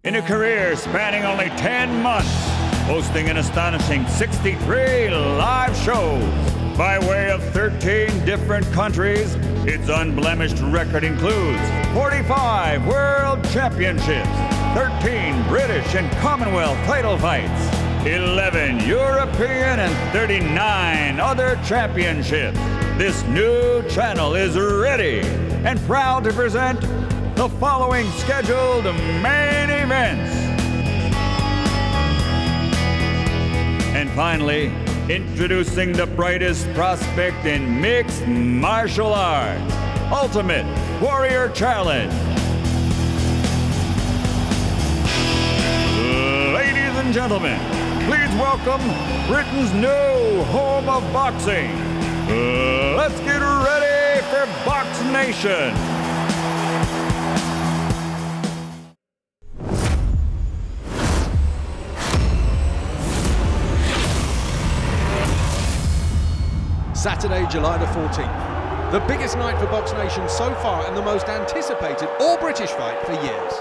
In a career spanning only 10 months, hosting an astonishing 63 live shows by way of 13 different countries, its unblemished record includes 45 World Championships, 13 British and Commonwealth title fights, 11 European and 39 other championships. This new channel is ready and proud to present the following scheduled main events. And finally, introducing the brightest prospect in mixed martial arts, Ultimate Warrior Challenge. Ladies and gentlemen, please welcome Britain's new home of boxing. Let's get ready for BoxNation. Saturday, July the 14th. The biggest night for BoxNation so far and the most anticipated all-British fight for years.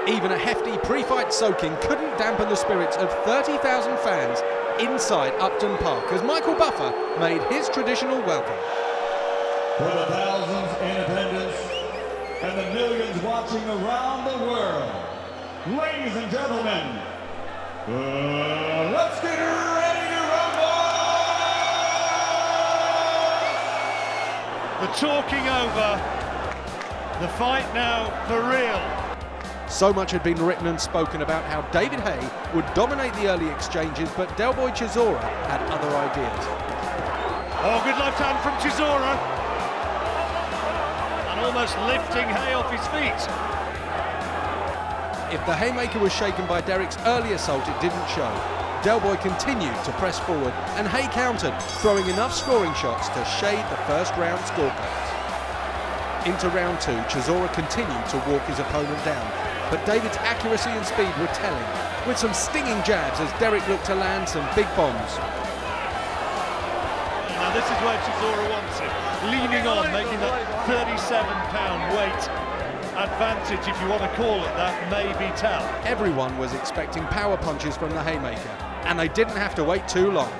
Even a hefty pre-fight soaking couldn't dampen the spirits of 30,000 fans inside Upton Park as Michael Buffer made his traditional welcome. For the thousands in attendance and the millions watching around the world, ladies and gentlemen, let's get ready to rumble! The talking over, the fight now for real. So much had been written and spoken about how David Haye would dominate the early exchanges, but Dereck Chisora had other ideas. Oh, good left hand from Chisora. And almost lifting Haye off his feet. If the haymaker was shaken by Dereck's early assault, it didn't show. Delboy continued to press forward, and Haye countered, throwing enough scoring shots to shade the first round scorecards. Into round two, Chisora continued to walk his opponent down, but David's accuracy and speed were telling, with some stinging jabs as Dereck looked to land some big bombs. Now this is where Chisora wants it, leaning on, making that 37-pound weight advantage, if you want to call it that, maybe tell. Everyone was expecting power punches from the haymaker, and they didn't have to wait too long.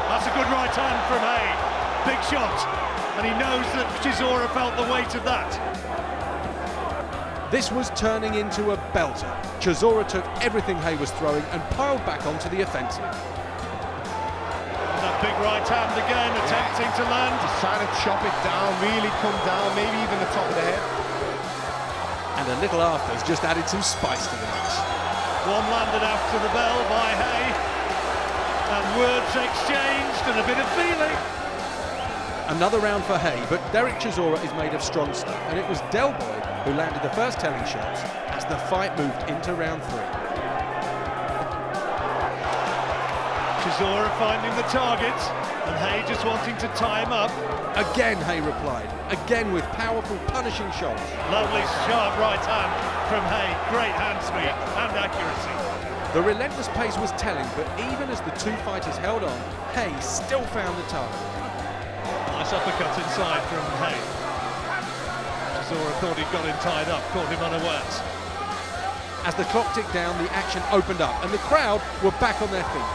That's a good right hand from Haye. Big shot, and he knows that Chisora felt the weight of that. This was turning into a belter. Chisora took everything Haye was throwing and piled back onto the offensive. And that big right hand again, attempting to land. Just trying to chop it down, really come down, maybe even the top of the head. And a little after's just added some spice to the mix. One landed after the bell by Haye. And words exchanged and a bit of feeling. Another round for Haye, but Dereck Chisora is made of strong stuff, and it was Delboy who landed the first telling shots as the fight moved into round three. Chisora finding the target, and Haye just wanting to tie him up. Again, Haye replied, again with powerful, punishing shots. Lovely, sharp right hand from Haye. Great hand speed and accuracy. The relentless pace was telling, but even as the two fighters held on, Haye still found the target. Nice uppercut inside from Haye. Chisora thought he'd got him tied up, caught him unawares. As the clock ticked down, the action opened up, and the crowd were back on their feet.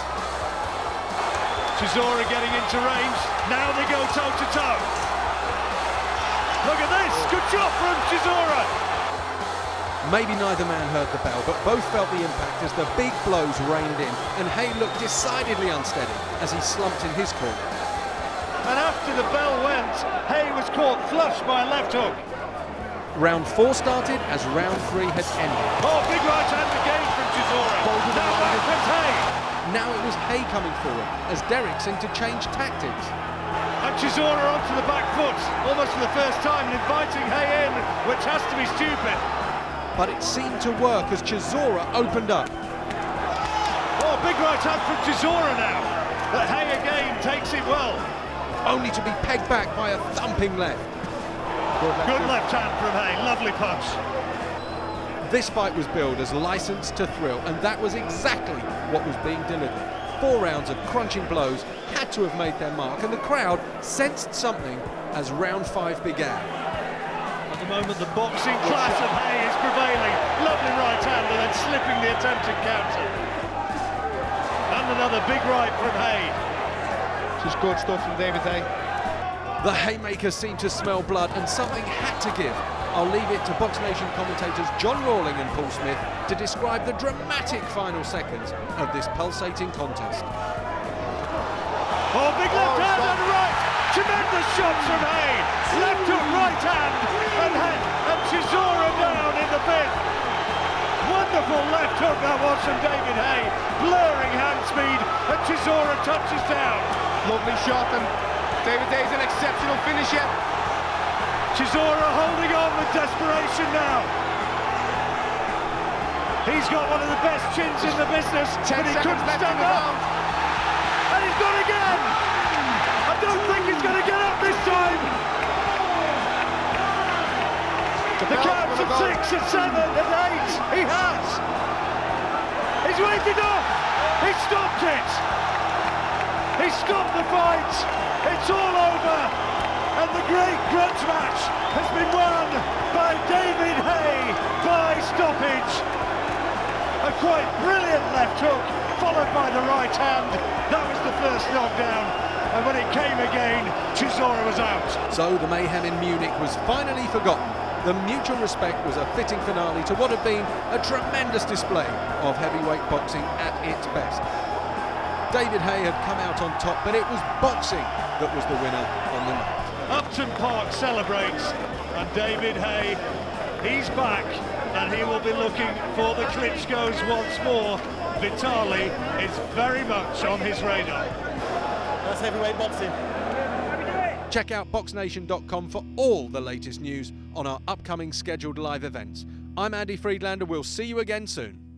Chisora getting into range. Now they go toe-to-toe. Look at this. Good shot from Chisora. Maybe neither man heard the bell, but both felt the impact as the big blows rained in, and Haye looked decidedly unsteady as he slumped in his corner. And after the bell went, Haye was caught flush by a left hook. Round four started as round three had ended. Oh, big right hand again from Chisora. Now back with Haye. Now it was Haye coming forward as Dereck seemed to change tactics. And Chisora onto the back foot, almost for the first time, and inviting Haye in, which has to be stupid. But it seemed to work as Chisora opened up. Oh, big right hand from Chisora now. But Haye again takes it well. Only to be pegged back by a thumping left. Good left hand from Haye, lovely punch. This fight was billed as licensed to thrill, and that was exactly what was being delivered. 4 rounds of crunching blows had to have made their mark, and the crowd sensed something as round 5 began. At the moment, the boxing class of Haye is prevailing. Lovely right hand attempted counter. And another big right from Haye. Just good stuff from David Haye. The haymakers seemed to smell blood and something had to give. I'll leave it to BoxNation commentators John Rawling and Paul Smith to describe the dramatic final seconds of this pulsating contest. Oh, big left hand and right! Tremendous shots from Haye! Left hook, right hand, and Chisora down in the fifth. Wonderful left hook that was from David Haye. Blurring hand speed, and Chisora touches down. Lovely shot, and David Haye's an exceptional finisher. Chisora holding on with desperation now. He's got one of the best chins in the business, but he couldn't stand up. And he's gone again. I don't think he's going to get up this time. The counts at 6, at 7, at 8. He has. He's waited up. He stopped it. He stopped the fight. It's all over. And the great grudge match has been won by David Haye by stoppage. A quite brilliant left hook, followed by the right hand. That was the first knockdown. And when it came again, Chisora was out. So the mayhem in Munich was finally forgotten. The mutual respect was a fitting finale to what had been a tremendous display of heavyweight boxing at its best. David Haye had come out on top, but it was boxing that was the winner on the night. Upton Park celebrates, and David Haye, he's back, and he will be looking for the Klitschko's once more. Vitali is very much on his radar. That's heavyweight boxing. Check out BoxNation.com for all the latest news on our upcoming scheduled live events. I'm Andy Friedlander. We'll see you again soon.